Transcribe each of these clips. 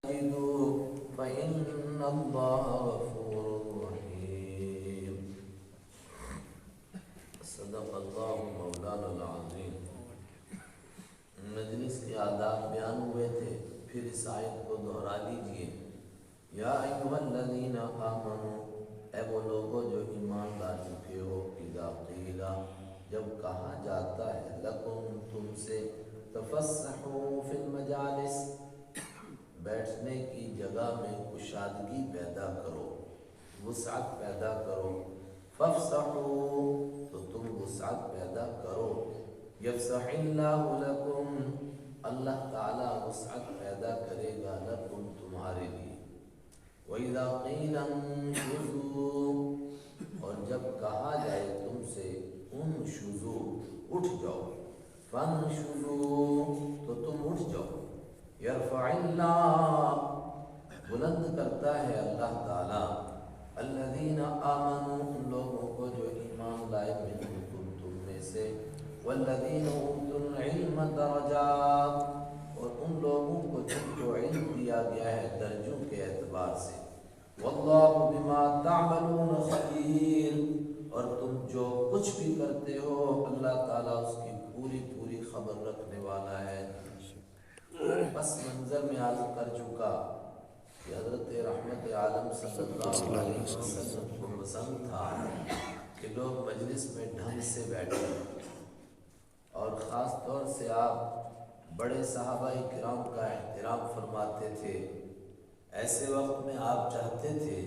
فإن الله غفور رحيم. صدق اللہ مولانا العظیم. مجلس کے آداب بیان ہوئے تھے، پھر اس آیت کو دہرا لیجئے. یا ایھا الذین آمنوا، اے وہ لوگوں جو ایمان لا چکے ہو، اذا قیل، جب کہا جاتا ہے، لکم تم سے، تفسحوا فی المجالس، بیٹھنے کی جگہ میں کشادگی پیدا کرو، وسعت پیدا کرو. فافسحوا، تو تم وسعت پیدا کرو. یفسح اللہ لکم، اللہ تعالیٰ وسعت پیدا کرے گا، لکم تمہارے لیے. وَإِذَا قِيلَ انشُزُوا، اور جب کہا جائے تم سے، انشزوا، اٹھ جاؤ. فانشزوا، تو تم اٹھ جاؤ. یرفع اللہ، بلند کرتا ہے اللہ تعالیٰ، الذین آمنوا، ان لوگوں کو جو ایمان لائے، منکم، تم میں سے، والذین اوتوا العلم درجات، اور ان لوگوں کو جن کو علم دیا گیا ہے درجوں کے اعتبار سے. واللہ بما تعملون خبیر، اور تم جو کچھ بھی کرتے ہو اللہ تعالیٰ اس کی پوری پوری خبر رکھنے والا ہے. پس منظر میں عرض کر چکا کہ حضرت رحمت عالم صلی اللہ علیہ وسلم کو پسند تھا کہ لوگ مجلس میں ڈھنگ سے بیٹھیں، اور خاص طور سے آپ بڑے صحابہ کرام کا احترام فرماتے تھے. ایسے وقت میں آپ چاہتے تھے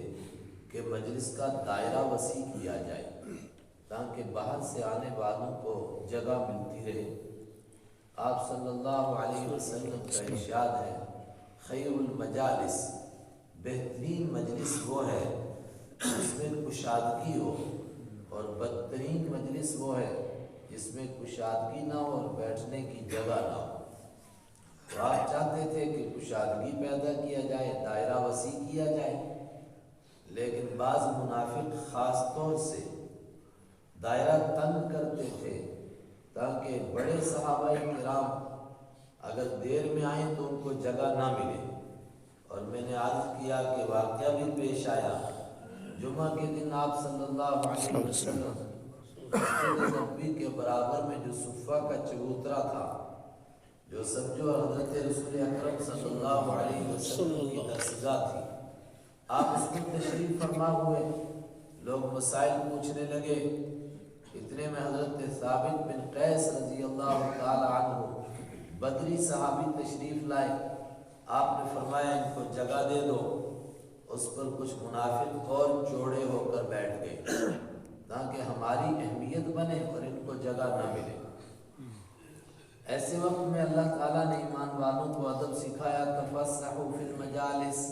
کہ مجلس کا دائرہ وسیع کیا جائے تاکہ باہر سے آنے والوں کو جگہ ملتی رہے. آپ صلی اللہ علیہ وسلم کا ارشاد ہے، خیر المجالس، بہترین مجلس وہ ہے جس میں کشادگی ہو، اور بدترین مجلس وہ ہے جس میں کشادگی نہ ہو اور بیٹھنے کی جگہ نہ ہو. تو آپ چاہتے تھے کہ کشادگی پیدا کیا جائے، دائرہ وسیع کیا جائے، لیکن بعض منافق خاص طور سے دائرہ تنگ کرتے تھے تاکہ بڑے صحابہ کرام اگر دیر میں آئیں تو ان کو جگہ نہ ملے. اور میں نے عرض کیا کہ واقعہ بھی پیش آیا. جمعہ کے دن آپ صلی اللہ علیہ وسلم مسجد نبوی کے برابر میں جو صفہ کا چبوترا تھا، جو سمجھو حضرت رسول اکرم صلی اللہ علیہ وسلم کی درسگاہ تھی، آپ اس میں تشریف فرما ہوئے. لوگ مسائل پوچھنے لگے. اتنے میں حضرت ثابت بن قیس رضی اللہ تعالی عنہ بدری صحابی تشریف لائے. آپ نے فرمایا ان کو جگہ دے دو. اس پر کچھ منافق اور چوڑے ہو کر بیٹھ گئے تاکہ ہماری اہمیت بنے اور ان کو جگہ نہ ملے. ایسے وقت میں اللہ تعالیٰ نے ایمان والوں کو ادب سکھایا، تفسحوا فی المجالس،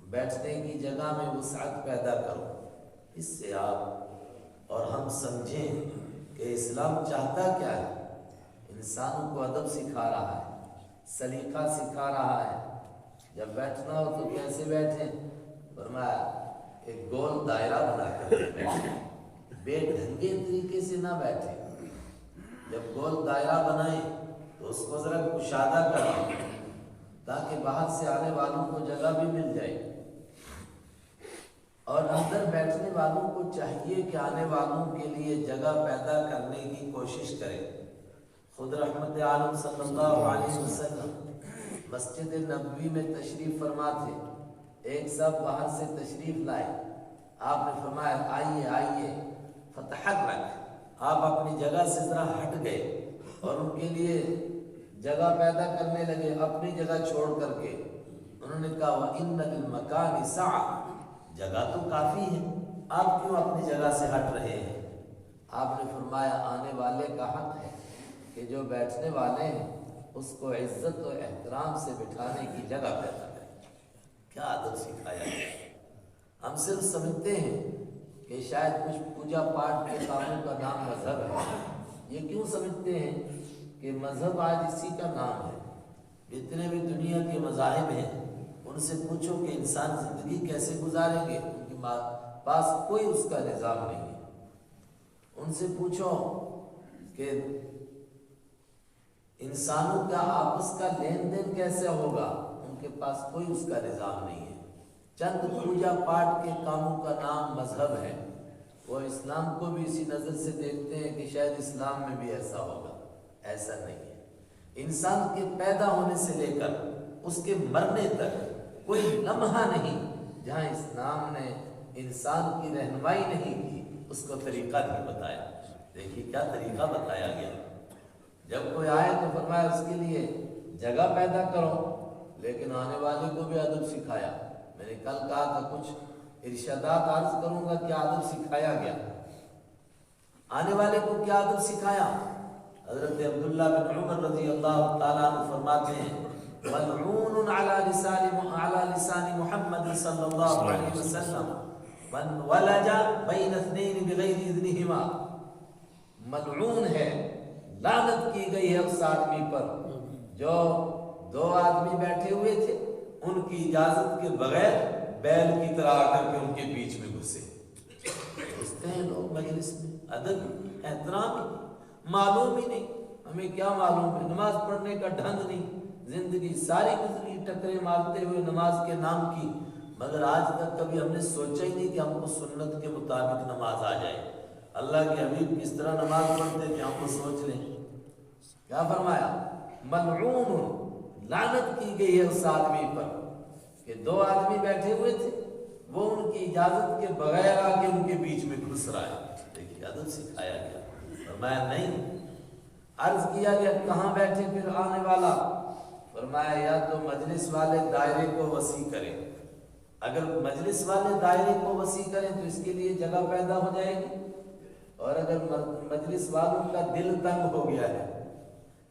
بیٹھنے کی جگہ میں وسعت پیدا کرو. اس سے آپ اور ہم سمجھیں کہ اسلام چاہتا کیا ہے. انسانوں کو ادب سکھا رہا ہے، سلیقہ سکھا رہا ہے. جب بیٹھنا ہو تو کیسے بیٹھیں؟ فرمایا ایک گول دائرہ بنا کر بیٹھیں، بے ڈھنگے طریقے سے نہ بیٹھیں. جب گول دائرہ بنائیں تو اس کو ذرا کشادہ کریں تاکہ باہر سے آنے والوں کو جگہ بھی مل جائے. اور اندر بیٹھنے والوں کو چاہیے کہ آنے والوں کے لیے جگہ پیدا کرنے کی کوشش کرے. خود رحمت عالم صلی اللہ علیہ وسلم مسجد نبوی میں تشریف فرما تھے. ایک صاحب باہر سے تشریف لائے. آپ نے فرمایا آئیے آئیے، فتحرک. آپ اپنی جگہ سے ذرا ہٹ گئے اور ان کے لیے جگہ پیدا کرنے لگے اپنی جگہ چھوڑ کر کے. انہوں نے کہا وَإِنَّ لِلْمَكَانِ سَعَةً، جگہ تو کافی ہے، آپ کیوں اپنی جگہ سے ہٹ رہے ہیں؟ آپ نے فرمایا آنے والے کا حق ہے کہ جو بیٹھنے والے ہیں اس کو عزت و احترام سے بٹھانے کی جگہ پیدا کریں. کیا ادب سکھایا گیا. ہم صرف سمجھتے ہیں کہ شاید کچھ پوجا پاٹ کے کاموں کا نام مذہب ہے. یہ کیوں سمجھتے ہیں کہ مذہب آج اسی کا نام ہے؟ جتنے بھی دنیا کے مذاہب ہیں ان سے پوچھو کہ انسان زندگی کیسے گزاریں گے، ان کے پاس کوئی اس کا نظام نہیں ہے. ان سے پوچھو کہ انسانوں کا آپس کا لین دین کیسے ہوگا، ان کے پاس کوئی اس کا نظام نہیں ہے. چند پوجا پاٹ کے کاموں کا نام مذہب ہے. وہ اسلام کو بھی اسی نظر سے دیکھتے ہیں کہ شاید اسلام میں بھی ایسا ہوگا. ایسا نہیں ہے. انسان کے پیدا ہونے سے لے کر اس کے مرنے تک کوئی لمحہ نہیں جہاں اسلام نے انسان کی رہنمائی نہیں کی، اس کو طریقہ نہیں بتایا. دیکھیے کیا طریقہ بتایا گیا. جب کوئی آئے تو فرمایا اس کے لیے جگہ پیدا کرو، لیکن آنے والے کو بھی ادب سکھایا. میں نے کل کہا تھا کچھ ارشادات عرض کروں گا کہ ادب سکھایا گیا. آنے والے کو کیا ادب سکھایا؟ حضرت عبداللہ بن عمر رضی اللہ تعالیٰ عنہ فرماتے ہیں ملعون علی لسان محمد صلی اللہ علیہ وسلم من ولج بین اثنین بغیر اذنہما. ملعون ہے، لعنت کی گئی ہے اس آدمی پر جو دو آدمی بیٹھے ہوئے تھے، ان کی اجازت کے بغیر بیل کی طرح آ کر کے ان کے بیچ میں گھسے. گھستے ہیں لوگ مجلس میں، ادب احترام ہی معلوم ہی نہیں. ہمیں کیا معلوم ہے؟ نماز پڑھنے کا ڈھنگ نہیں. زندگی ساری گزری ٹکرے مارتے ہوئے نماز کے نام کی، مگر آج تک کبھی ہم نے سوچا ہی نہیں کہ ہم کو سنت کے مطابق نماز آ جائے. اللہ کے حبیب کس طرح نماز پڑھتے تھے ہم کو سوچ لیں. کیا فرمایا؟ ملعون، لعنت کی گئی ہے اس آدمی پر کہ دو آدمی بیٹھے ہوئے تھے، وہ ان کی اجازت کے بغیر آ کے ان کے بیچ میں گھس رہا ہے. دیکھیے ادب سکھایا گیا. فرمایا نہیں. عرض کیا گیا کہاں بیٹھے پھر آنے والا؟ فرمایا یا تو مجلس والے دائرے کو وسیع کریں. اگر مجلس والے دائرے کو وسیع کریں تو اس کے لیے جگہ پیدا ہو جائے گی، اور اگر مجلس والوں کا دل تنگ ہو گیا ہے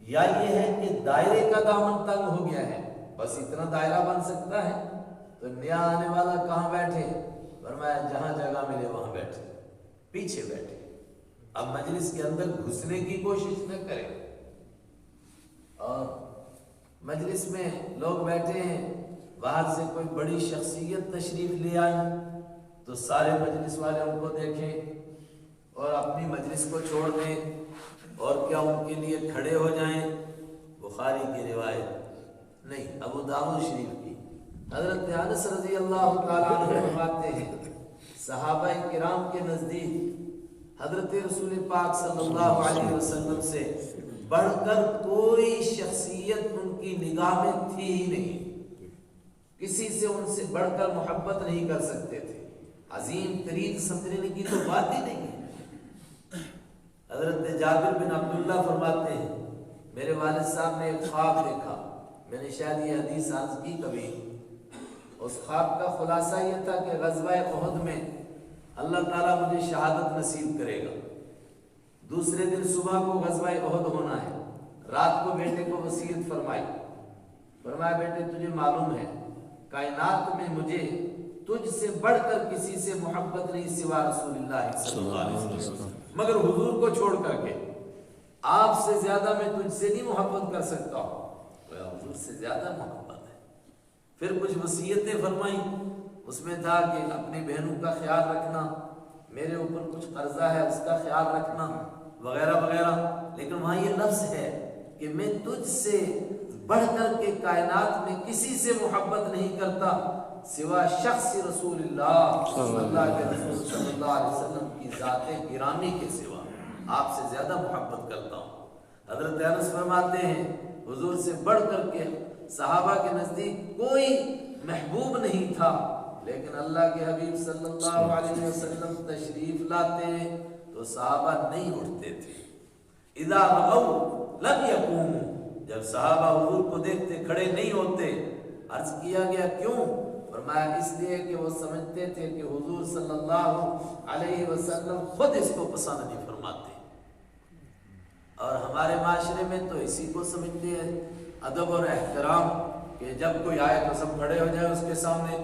یا یہ ہے کہ دائرے کا دامن تنگ ہو گیا ہے، بس اتنا دائرہ بن سکتا ہے، تو نیا آنے والا کہاں بیٹھے؟ فرمایا جہاں جگہ ملے وہاں بیٹھے، پیچھے بیٹھے. اب مجلس کے اندر گھسنے کی کوشش نہ کریں. اور مجلس میں لوگ بیٹھے ہیں، باہر سے کوئی بڑی شخصیت تشریف لے آئی تو سارے مجلس والے ان کو دیکھیں اور اپنی مجلس کو چھوڑ دیں اور کیا ان کے لیے کھڑے ہو جائیں. بخاری کی روایت نہیں، ابو داؤد شریف کی. حضرت انس رضی اللہ تعالیٰ عنہ فرماتے ہیں صحابہ کرام کے نزدیک حضرت رسول پاک صلی اللہ علیہ وسلم سے بڑھ کر کوئی شخصیت ان کی نگاہ میں تھی ہی نہیں. کسی سے ان سے بڑھ کر محبت نہیں کر سکتے تھے. عظیم ترین سمجھنے کی تو بات ہی نہیں ہے. حضرت جابر بن عبداللہ فرماتے ہیں میرے والد صاحب نے ایک خواب دیکھا. میں نے شاید یہ حدیث عرض کی کبھی. اس خواب کا خلاصہ یہ تھا کہ غزوہ احد میں اللہ تعالیٰ مجھے شہادت نصیب کرے گا. دوسرے دن صبح کو غزوہ احد ہونا ہے. رات کو بیٹے کو وصیت فرمائی. فرمایا بیٹے تجھے معلوم ہے کائنات میں مجھے تجھ سے بڑھ کر کسی سے محبت نہیں سوا رسول اللہ صلی اللہ علیہ وسلم، مگر حضور کو چھوڑ کر کے آپ سے زیادہ میں تجھ سے نہیں محبت کر سکتا ہوں. حضور سے زیادہ محبت ہے. پھر کچھ وصیتیں فرمائی. اس میں تھا کہ اپنی بہنوں کا خیال رکھنا، میرے اوپر کچھ قرضہ ہے اس کا خیال رکھنا وغیرہ وغیرہ. لیکن وہاں یہ لفظ ہے کہ میں تجھ سے بڑھ کر کے کائنات میں کسی سے محبت نہیں کرتا سوا شخص رسول اللہ اللہ کے رسول صلی اللہ علیہ وسلم کی ذات گرامی کے سوا آپ سے زیادہ محبت کرتا ہوں. حضرت انس فرماتے ہیں حضور سے بڑھ کر کے صحابہ کے نزدیک کوئی محبوب نہیں تھا، لیکن اللہ کے حبیب صلی اللہ علیہ وسلم تشریف لاتے تو صحابہ نہیں اٹھتے تھے. اذا رأوا لم يقوموا، جب صحابہ حضور کو دیکھتے کھڑے نہیں ہوتے. عرض کیا گیا کیوں؟ فرمایا اس لیے کہ وہ سمجھتے تھے کہ حضور صلی اللہ علیہ وسلم خود اس کو پسند نہیں فرماتے. اور ہمارے معاشرے میں تو اسی کو سمجھتے ہیں ادب اور احترام کہ جب کوئی آئے تو سب کھڑے ہو جائے اس کے سامنے.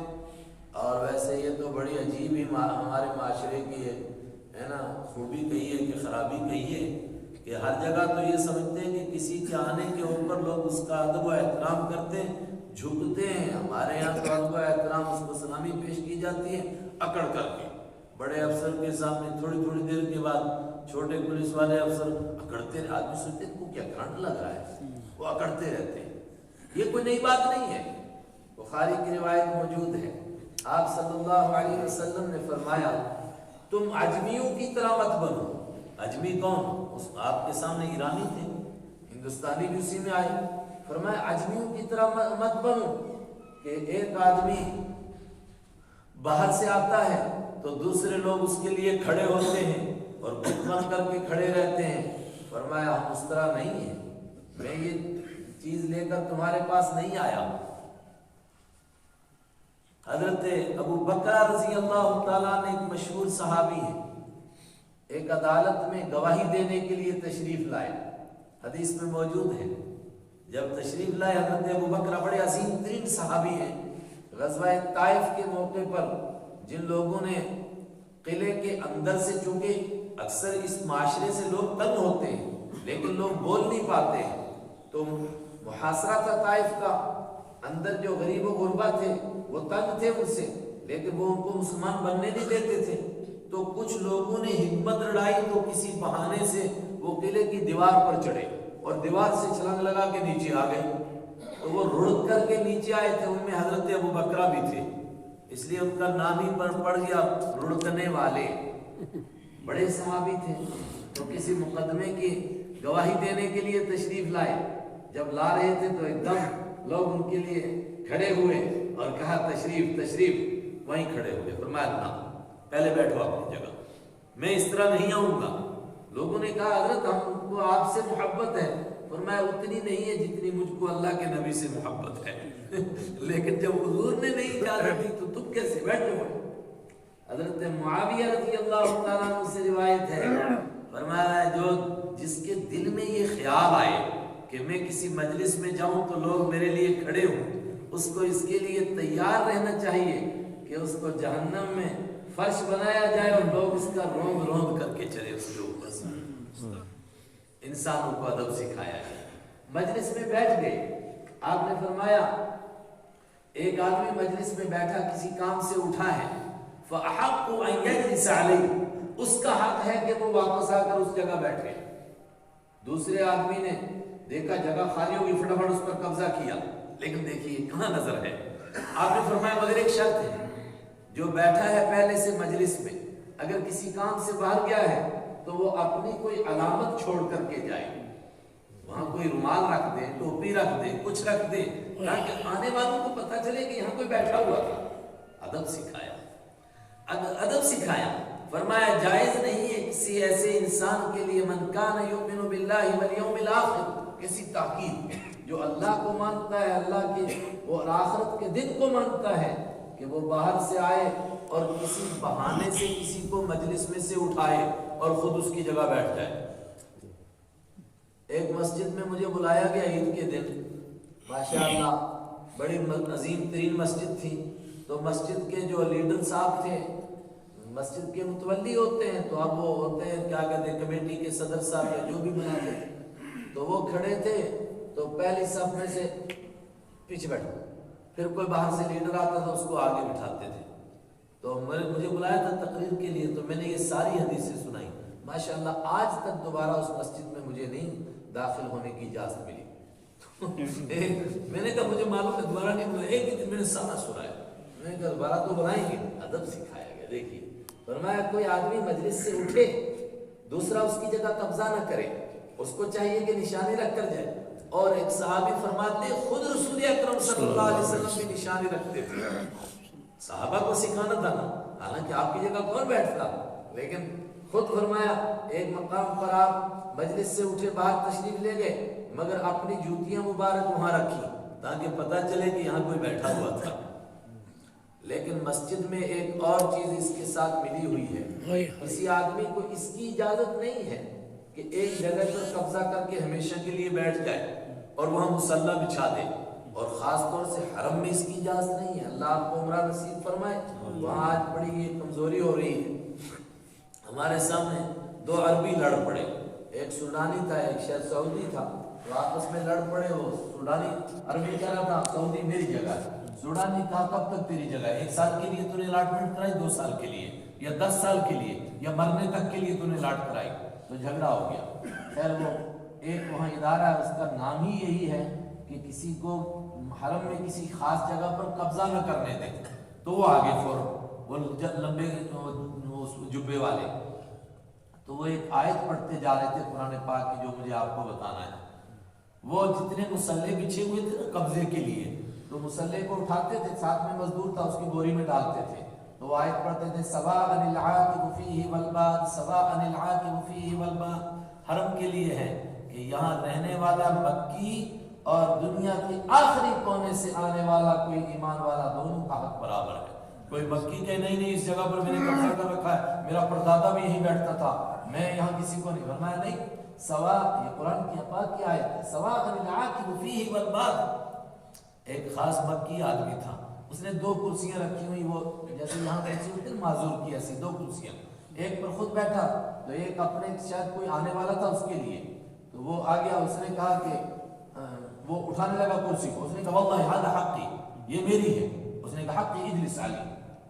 اور ویسے یہ تو بڑی عجیب ہی ہمارے معاشرے کی ہے نا خوبی کہیے کہ خرابی کہیے کہ ہر جگہ تو یہ سمجھتے ہیں کہ کسی کے آنے کے اوپر لوگ اس کا ادب و احترام کرتے ہیں، جھکتے ہیں. ہمارے یہاں تو ادب و احترام اس کو سلامی پیش کی جاتی ہے اکڑ کر کے. بڑے افسر کے سامنے تھوڑی تھوڑی دیر کے بعد چھوٹے پولیس والے افسر اکڑتے رہے. آدمی سوچتے ہیں کو کیا کرنٹ لگ رہا ہے، وہ اکڑتے رہتے ہیں. یہ کوئی نئی بات نہیں ہے. بخاری کی روایت موجود ہے، آپ صلی اللہ علیہ وسلم نے فرمایا تم عجمیوں کی طرح مت بنو۔ عجمی کون؟ آپ کے سامنے ایرانی تھے، ہندوستانی بھی اسی میں آئے۔ فرمایا عجمیوں کی طرح مت بنو کہ ایک آدمی باہر سے آتا ہے تو دوسرے لوگ اس کے لیے کھڑے ہوتے ہیں اور بت بن کر کے کھڑے رہتے ہیں۔ فرمایا ہم اس طرح نہیں ہیں، میں یہ چیز لے کر تمہارے پاس نہیں آیا۔ حضرت ابو بکر رضی اللہ تعالیٰ نے ایک مشہور صحابی ہیں، ایک عدالت میں گواہی دینے کے لیے تشریف لائے، حدیث میں موجود ہے۔ جب تشریف لائے حضرت ابو بکر بڑے عظیم ترین صحابی ہیں، غزوہ طائف کے موقع پر جن لوگوں نے قلعے کے اندر سے، چونکہ اکثر اس معاشرے سے لوگ تنگ ہوتے ہیں لیکن لوگ بول نہیں پاتے ہیں، تو محاصرہ تھا طائف کا، اندر جو غریب و غربا تھے وہ تنگ تھے ان سے، لیکن وہ ان کو مسلمان بننے نہیں دیتے تھے۔ تو کچھ لوگوں نے حکمت لڑائی تو کسی بہانے سے وہ قلعے کی دیوار پر چڑھے اور دیوار سے چھلانگ لگا کے نیچے آ گئے۔ تو وہ رڑک کر کے نیچے آئے تھے، ان میں حضرت ابو بکر بھی تھے، اس لیے ان کا نام ہی پر پڑ گیا رڑکنے والے۔ بڑے صحابی تھے، تو کسی مقدمے کی گواہی دینے کے لیے تشریف لائے۔ جب لا رہے تھے تو ایک دم لوگ ان کے لیے کھڑے ہوئے اور کہا تشریف تشریف، وہیں کھڑے ہوئے۔ فرمایا نہ، پہلے بیٹھو اپنی جگہ، میں اس طرح نہیں آؤں گا۔ لوگوں نے کہا حضرت ہم کو آپ سے محبت ہے۔ فرمایا اتنی نہیں ہے جتنی مجھ کو اللہ کے نبی سے محبت ہے لیکن جب حضور نے نہیں اجازت دی تو تم کیسے بیٹھے ہوئے؟ حضرت معاویہ رضی اللہ تعالیٰ عنہ سے روایت ہے، فرمایا جو جس کے دل میں یہ خیال آئے کہ میں کسی مجلس میں جاؤں تو لوگ میرے لیے کھڑے ہوں، اس کو اس کے لیے تیار رہنا چاہیے کہ اس کو جہنم میں فرش بنایا جائے اور لوگ اس کا روند روند کر کے چلے اس کے اوپر۔ انسانوں کو ادب سکھایا ہے۔ مجلس میں بیٹھ گئے، آپ نے فرمایا ایک آدمی مجلس میں بیٹھا کسی کام سے اٹھا ہے، فَأَحَقُّ أَن يَجْلِسَ عَلَيْهِ، اس کا حق ہے کہ وہ واپس آ کر اس جگہ بیٹھے۔ دوسرے آدمی نے دیکھا جگہ خالی ہوگی، فٹافٹ اس پر قبضہ کیا، لیکن دیکھیے کہاں نظر ہے۔ آپ نے فرمایا مگر ایک شرط ہے، جو بیٹھا ہے پہلے سے مجلس میں اگر کسی کام سے باہر گیا ہے تو وہ اپنی کوئی علامت چھوڑ کر کے جائے، وہاں کوئی رومال رکھ دے، ٹوپی رکھ دے، کچھ رکھ دے، تاکہ آنے والوں کو پتہ چلے کہ یہاں کوئی بیٹھا ہوا تھا۔ ادب سکھایا، ادب سکھایا۔ فرمایا جائز نہیں ہے کسی ایسے انسان کے لیے من کان یؤمن باللہ والیوم الآخر، کسی تاکید جو اللہ کو مانتا ہے، اللہ کے اور آخرت کے دن کو مانتا ہے، کہ وہ باہر سے آئے اور کسی بہانے سے کسی کو مجلس میں سے اٹھائے اور خود اس کی جگہ بیٹھ جائے۔ ایک مسجد میں مجھے بلایا گیا عید کے دن، ماشاءاللہ بڑی عظیم ترین مسجد تھی، تو مسجد کے جو لیڈر صاحب تھے، مسجد کے متولی ہوتے ہیں، تو اب وہ ہوتے ہیں کیا کہتے ہیں کمیٹی کے صدر صاحب یا جو بھی بناتے ہیں، تو وہ کھڑے تھے تو پہلی صف میں سے پیچھے بیٹھو، پھر کوئی باہر سے لیڈر آتا تھا اس کو آگے بٹھاتے تھے۔ تو مجھے بلایا تھا تقریر کے لیے، تو میں نے یہ ساری حدیثیں سنائی، ماشاءاللہ آج تک دوبارہ اس مسجد میں مجھے نہیں داخل ہونے کی اجازت ملی۔ میں نے کہا مجھے معلوم ہے دوبارہ نہیں بلائیں، ایک ہی دن میں نے سارا سنایا، میں نے کہا دوبارہ تو بلائیں گے۔ ادب سکھایا گیا۔ دیکھیے فرمایا کوئی آدمی مجلس سے اٹھے دوسرا اس کی جگہ قبضہ نہ کرے، اس کو چاہیے کہ نشانی رکھ کر جائے۔ اور ایک صحابی فرماتے خود رسول اکرم صلی اللہ علیہ وسلم بھی نشانی رکھتے تھے، صحابہ کو سکھانا تھا نا، حالانکہ آپ کی جگہ کون بیٹھتا، لیکن خود فرمایا ایک مقام پر آپ مجلس سے اٹھے باہر تشریف لے گئے، مگر اپنی جوتیاں مبارک وہاں رکھی تاکہ پتہ چلے کہ یہاں کوئی بیٹھا ہوا تھا۔ لیکن مسجد میں ایک اور چیز اس کے ساتھ ملی ہوئی ہے، کسی آدمی کو اس کی اجازت نہیں ہے کہ ایک جگہ پر قبضہ کر کے ہمیشہ کے لیے بیٹھ جائے اور وہاں مصلی بچھا دے، اور خاص طور سے حرم میں اس کی اجازت نہیں ہے۔ اللہ آپ کو عمرہ نصیب فرمائے۔ وہاں آج بڑی یہ کمزوری ہو رہی ہے، ہمارے سامنے دو عربی لڑ پڑے، ایک سوڈانی تھا ایک شاید سعودی تھا، تو آپس میں لڑ پڑے، وہ سوڈانی عربی کہہ رہا تھا سعودی میری جگہ ہے، سوڈانی کہا کب تک تیری جگہ ہے، 1 سال کے لیے تو نے الاٹمنٹ کرائی، 2 سال کے لیے یا 10 سال کے لیے یا مرنے تک کے لیے تو نے الاٹ کرائی، تو جھگڑا ہو گیا۔ خیر وہ ایک وہاں ادارہ ہے، اس کا نام ہی یہی ہے کہ کسی کو حرم میں کسی خاص جگہ پر قبضہ نہ کرنے دیں، تو وہ آگے فوراً وہ لمبے جبے والے، تو وہ ایک آیت پڑھتے جا رہے تھے قرآن پاک کی جو مجھے آپ کو بتانا ہے۔ وہ جتنے مسلح بچھے ہوئے تھے نا قبضے کے لیے، تو مسلح کو اٹھاتے تھے، ساتھ میں مزدور تھا اس کی بوری میں ڈالتے تھے، تو وہ آیت پڑھتے تھے سواء العاکف فیہ والباد، سواء العاکف فیہ والباد۔ حرم کے لیے ہے کہ یہاں رہنے والا مکی اور دنیا کے آخری کونے سے آنے والا کوئی ایمان والا، دونوں کا حق برابر ہے۔ کوئی مکی کہ نہیں اس جگہ پر میں نے قبضہ کر رکھا ہے، میرا پردادا بھی یہیں بیٹھتا تھا، میں یہاں کسی کو نہیں، فرمایا نہیں، سواء، یہ قرآن کی پاک کی آیت ہے، سواء العاکف فیہ والباد۔ ایک خاص مکی آدمی تھا، اس نے 2 کرسیاں رکھی ہوئی، وہ جیسے یہاں کرسی ہوتی ہے معذور کی ایسی 2 کرسیاں، ایک پر خود بیٹھا تو ایک اپنے شاید کوئی آنے والا تھا اس کے لیے، تو وہ آ گیا، اس نے کہا کہ وہ اٹھانے لگا کرسی کو، اس نے کہا واللہ ھذا حقی، یہ میری ہے، اس نے کہا حقی اجلس علی،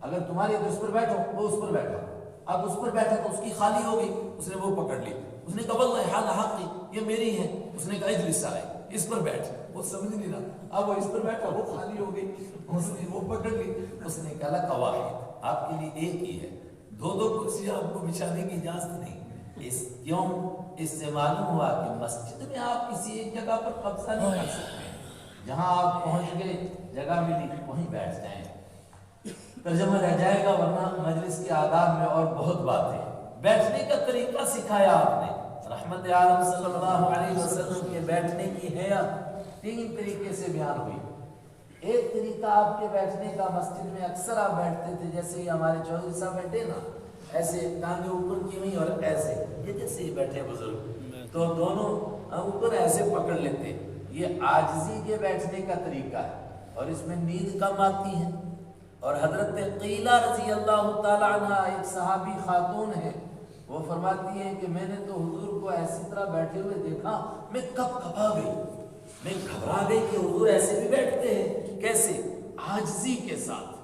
اگر تمہاری ہے تو اس پر بیٹھو، وہ اس پر بیٹھا، اب اس پر بیٹھا تو اس کی خالی ہو گئی، اس نے وہ پکڑ لی، اس نے کہا واللہ ھذا حقی، یہ میری ہے، اس نے کہا اجلس علی، اس پر بیٹھ، وہ سمجھ نہیں رہا، اب وہ اس پر بیٹھا، وہ خالی ہو گئی، اس نے وہ پکڑ لی، اس نے کہا لک واحد، آپ کے لیے ایک ہی ہے، 2 کرسیاں آپ کو بچھانے کی اجازت نہیں۔ کیوں؟ اس سے معلوم ہوا کہ مسجد میں آپ کسی ایک جگہ پر قبضہ نہیں کر سکتے، جہاں آپ پہنچ گئے جگہ ملی وہیں بیٹھ جائیں۔ ترجمہ رہ جائے گا ورنہ مجلس کے آداب میں اور بہت باتیں۔ بیٹھنے کا طریقہ سکھایا آپ نے، رحمت عالم صلی اللہ علیہ وسلم کے بیٹھنے کی حیات 3 طریقے سے بیان ہوئی۔ ایک طریقہ آپ کے بیٹھنے کا، مسجد میں اکثر آپ بیٹھتے تھے، جیسے ہی ہمارے چودھری صاحب بیٹھے نا، ایسے ٹانگیں اوپر کی ہوئی اور ایسے، یہ جیسے ہی بیٹھے بزرگ تو دونوں اوپر ایسے پکڑ لیتے، یہ عاجزی کے بیٹھنے کا طریقہ ہے، اور اس میں نیند کم آتی ہے۔ اور حضرت قیلہ رضی اللہ تعالیٰ عنہ ایک صحابی خاتون ہے، وہ فرماتی ہیں کہ میں نے تو حضور کو ایسی طرح بیٹھے ہوئے دیکھا، میں کب کبا گئی، میں گھبرا گئی کہ حضور ایسے بھی بیٹھتے ہیں، کیسے؟ عاجزی کے ساتھ۔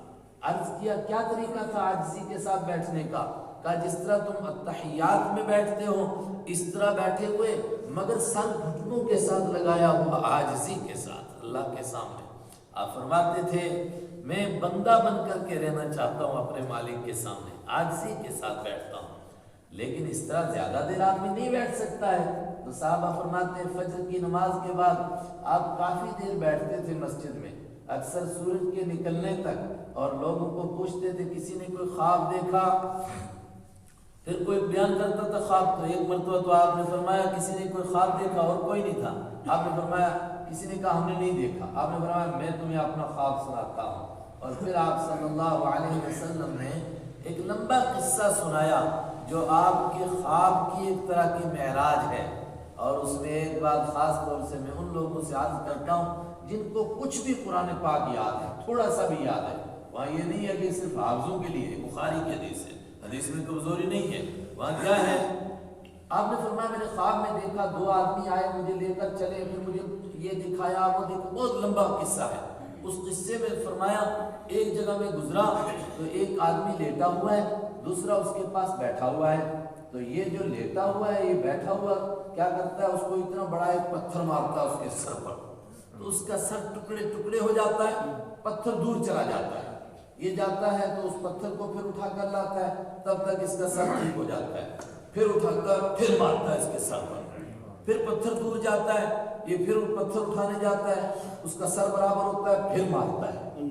عرض کیا کیا طریقہ تھا عاجزی کے ساتھ بیٹھنے کا؟ کہا جس طرح تم التحیات میں بیٹھتے ہو اس طرح بیٹھے ہوئے، مگر سر گھٹنوں کے ساتھ لگایا ہوا، عاجزی کے ساتھ اللہ کے سامنے۔ آپ فرماتے تھے میں بندہ بن کر کے رہنا چاہتا ہوں اپنے مالک کے سامنے، عاجزی کے ساتھ بیٹھتا ہوں، لیکن اس طرح زیادہ دیر آدمی نہیں بیٹھ سکتا ہے۔ تو صحابہ فرماتے ہیں فجر کی نماز کے بعد آپ کافی دیر بیٹھتے تھے مسجد میں، اکثر سورج کے نکلنے تک، اور لوگوں کو پوچھتے تھے، کسی نے کوئی خواب دیکھا، پھر کوئی بیان کرتا تھا خواب، تو ایک مرتبہ تو آپ نے فرمایا کسی نے کوئی خواب دیکھا اور کوئی نہیں تھا، آپ نے فرمایا کسی نے کہا ہم نے نہیں دیکھا، آپ نے فرمایا میں تمہیں اپنا خواب سناتا ہوں، اور پھر آپ صلی اللہ علیہ وسلم نے ایک لمبا قصہ سنایا جو آپ کے خواب کی ایک طرح کی معراج ہے۔ اور اس میں ایک بات خاص طور سے میں ان لوگوں سے عرض کرتا ہوں جن کو کچھ بھی قرآن پاک یاد ہے، تھوڑا سا بھی یاد ہے، وہاں یہ نہیں ہے کہ صرف حافظوں کے لیے، بخاری کی حدیث ہے، حدیث میں کمزوری نہیں ہے، وہاں کیا ہے؟ آپ نے فرمایا میں نے خواب میں دیکھا 2 آدمی آئے مجھے لے کر چلے، پھر مجھے یہ دکھایا وہ دکھایا، بہت لمبا قصہ ہے۔ اس قصے میں فرمایا ایک جگہ میں گزرا تو ایک آدمی لیٹا ہوا ہے، دوسرا اس کے پاس بیٹھا ہوا ہے، تو یہ جو لیٹا ہوا ہے یہ بیٹھا ہوا کیا کرتا ہے، اس کو اتنا بڑا ایک پتھر مارتا ہے اس کے سر پر، تو اس کا سر ٹکڑے ٹکڑے ہو جاتا ہے، پتھر دور چلا جاتا ہے، یہ جاتا ہے تو اس پتھر کو پھر اٹھا کر لاتا ہے، تب تک اس کا سر ٹھیک ہو جاتا ہے، پھر اٹھا کر پھر مارتا ہے اس کے سر پر، پھر پتھر دور جاتا ہے، یہ پھر پتھر اٹھانے جاتا ہے، اس کا سر برابر ہوتا ہے، پھر مارتا ہے۔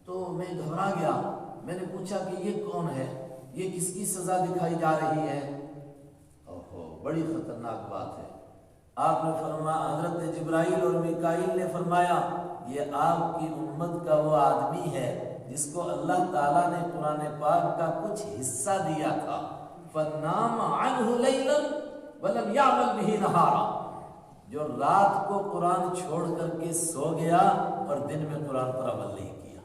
تو میں گھبرا گیا، میں نے پوچھا کہ یہ کون ہے، یہ کس کی سزا دکھائی جا رہی ہے؟ اوہو بڑی خطرناک بات ہے۔ آپ نے فرمایا، حضرت جبرائیل اور میکائیل نے فرمایا یہ آپ کی امت کا وہ آدمی ہے جس کو اللہ تعالیٰ نے قرآن پاک کا کچھ حصہ دیا تھا، فَنَامَ عَنْهُ لَيْلًا وَلَمْ يَعْمَلْ بِهِ نَهَارًا، جو رات کو قرآن چھوڑ کر کے سو گیا اور دن میں قرآن پر عمل نہیں کیا۔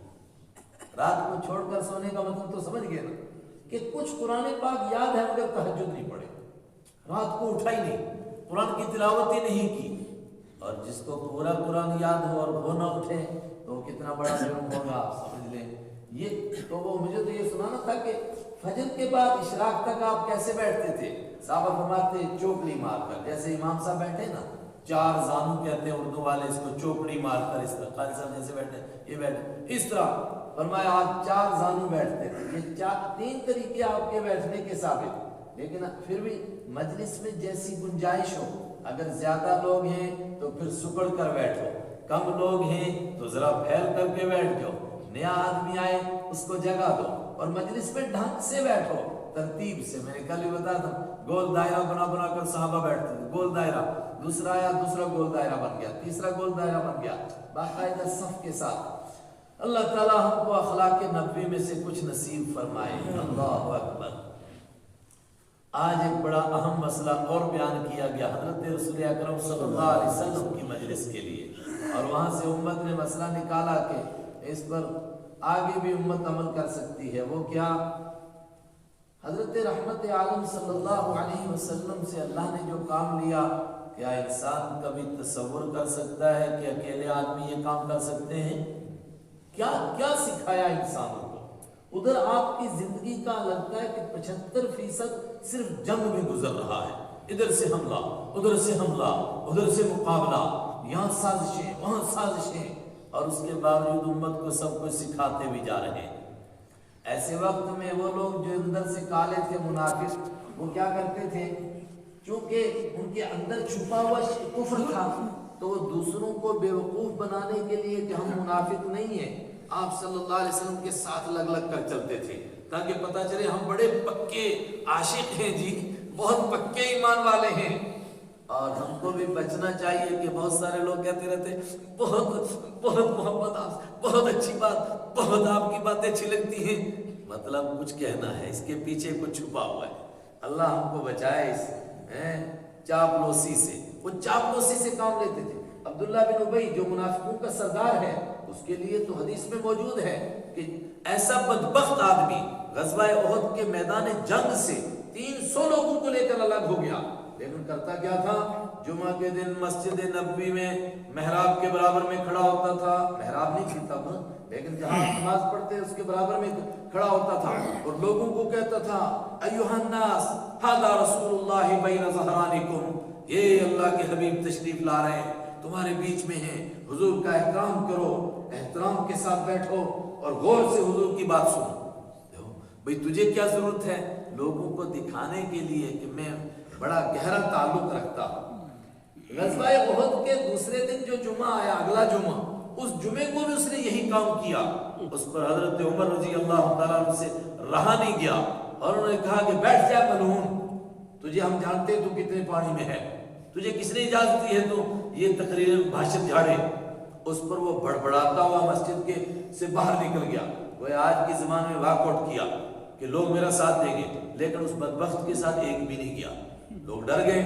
رات کو چھوڑ کر سونے کا مطلب تو سمجھ گئے نا کہ کچھ قرآن پاک یاد ہے مگر تہجد نہیں پڑھے، رات کو اٹھا ہی نہیں، قرآن کی تلاوت ہی نہیں کی۔ اور جس کو پورا قرآن یاد ہو اور وہ نہ اٹھے تو کتنا بڑا جرم ہوگا، آپ سمجھ لیں۔ یہ تو وہ مجھے تو یہ سنانا تھا کہ فجر کے بعد اشراق تک آپ کیسے بیٹھتے تھے؟ صحابہ فرماتے چوکلی مار کر، جیسے امام صاحب بیٹھے نا 4 زانو کہتے ہیں اردو والے اس کو، چوکڑی مار کر اس طرح، قاری صاحب جیسے بیٹھے یہ بیٹھے اس طرح، فرمایا آپ 4 زانو بیٹھتے تھے۔ یہ 3 طریقے آپ کے بیٹھنے کے ثابت، لیکن پھر بھی مجلس میں جیسی گنجائش ہو، اگر زیادہ لوگ ہیں تو پھر سکڑ کر بیٹھو، کم لوگ ہیں تو ذرا پھیل کر کے بیٹھ جاؤ، نیا آدمی آئے اس کو جگہ دو، اور مجلس میں ڈھنگ سے بیٹھو، ترتیب سے۔ میں نے کل ہی بتایا تھا، گول دائرہ بنا بنا کر صحابہ بیٹھتے تھے، گول دائرہ، دوسرا آیا دوسرا گول دائرہ بن گیا، تیسرا گول دائرہ بن گیا، باقاعدہ صف کے ساتھ۔ اللہ تعالیٰ ہم کو اخلاق نبوی میں سے کچھ نصیب فرمائے۔ اللہ اکبر۔ آج ایک بڑا اہم مسئلہ اور بیان کیا گیا حضرت رسول اکرم صلی اللہ علیہ وسلم کی مجلس کے لیے، اور وہاں سے امت نے مسئلہ نکالا کہ اس پر آگے بھی امت عمل کر سکتی ہے۔ وہ کیا؟ حضرت رحمت عالم صلی اللہ علیہ وسلم سے اللہ نے جو کام لیا، کیا انسان کبھی تصور کر سکتا ہے کہ اکیلے آدمی یہ کام کر سکتے ہیں؟ کیا کیا سکھایا انسانوں کو؟ ادھر آپ کی زندگی کا لگتا ہے کہ 75% صرف جنگ میں گزر رہا ہے، ادھر سے حملہ، ادھر سے حملہ، ادھر سے مقابلہ، یہاں سازشیں وہاں سازشیں، اور اس کے باوجود امت کو سب کچھ سکھاتے بھی جا رہے ہیں۔ ایسے وقت میں وہ لوگ جو اندر سے کالے تھے منافق، وہ کیا کرتے تھے؟ چونکہ ان کے اندر چھپا ہوا کفر تھا، تو وہ دوسروں کو بیوقوف بنانے کے لیے کہ ہم منافق نہیں ہیں، آپ صلی اللہ علیہ وسلم کے ساتھ لگ لگ کر چلتے تھے، تاکہ پتہ چلے ہم بڑے پکے عاشق ہیں جی، بہت پکے ایمان والے ہیں۔ اور ہم کو بھی بچنا چاہیے کہ بہت سارے لوگ کہتے رہتے بہت بہت محبت، آپ بہت اچھی بات، بہت آپ کی باتیں اچھی لگتی ہیں، مطلب کچھ کہنا ہے، اس کے پیچھے کچھ چھپا ہوا ہے۔ اللہ ہم کو بچائے اس چاپلوسی سے۔ وہ چاپلوسی سے کام لیتے تھے۔ عبداللہ بن ابی جو منافقوں کا سردار ہے، اس کے لیے تو حدیث میں موجود ہے کہ ایسا بدبخت آدمی غزوہ احد کے میدان جنگ سے 300 لوگوں کو لے کر الگ ہو گیا، لیکن کرتا کیا تھا؟ جمعہ کے دن مسجد نبوی میں محراب کے برابر میں کھڑا ہوتا تھا، محراب نہیں تھی تب، لیکن جہاں نماز پڑھتے اس کے برابر میں کھڑا ہوتا تھا، اور لوگوں کو کہتا تھا ایھا الناس ھذا رسول اللہ بین ظہرانکم، یہ اللہ کے حبیب تشریف لا رہے ہیں، تمہارے بیچ میں ہیں، حضور کا احترام کرو، احترام کے ساتھ بیٹھو اور غور سے حضور کی بات سنو۔ بھئی تجھے کیا ضرورت ہے لوگوں کو دکھانے کے لیے کہ میں بڑا گہرا تعلق رکھتا ہوں؟ غزوہ احد کے دوسرے دن جو جمعہ آیا، اگلا جمعہ، اس جمعے کو بھی اس نے یہی کام کیا۔ اس پر حضرت عمر رضی اللہ تعالیٰ عنہ سے رہا نہیں گیا، اور انہوں نے کہا کہ بیٹھ جا ملعون، تجھے ہم جانتے تو کتنے پانی میں ہے، تجھے کس نے اجازت دی ہے تو یہ تقریر بھاشن جھاڑے؟ اس پر وہ بڑبڑاتا ہوا مسجد کے سے باہر نکل گیا۔ وہ آج کے زمانے میں واک آؤٹ کیا کہ لوگ میرا ساتھ دیں گے، لیکن اس بدبخت کے ساتھ ایک بھی نہیں کیا، لوگ ڈر گئے۔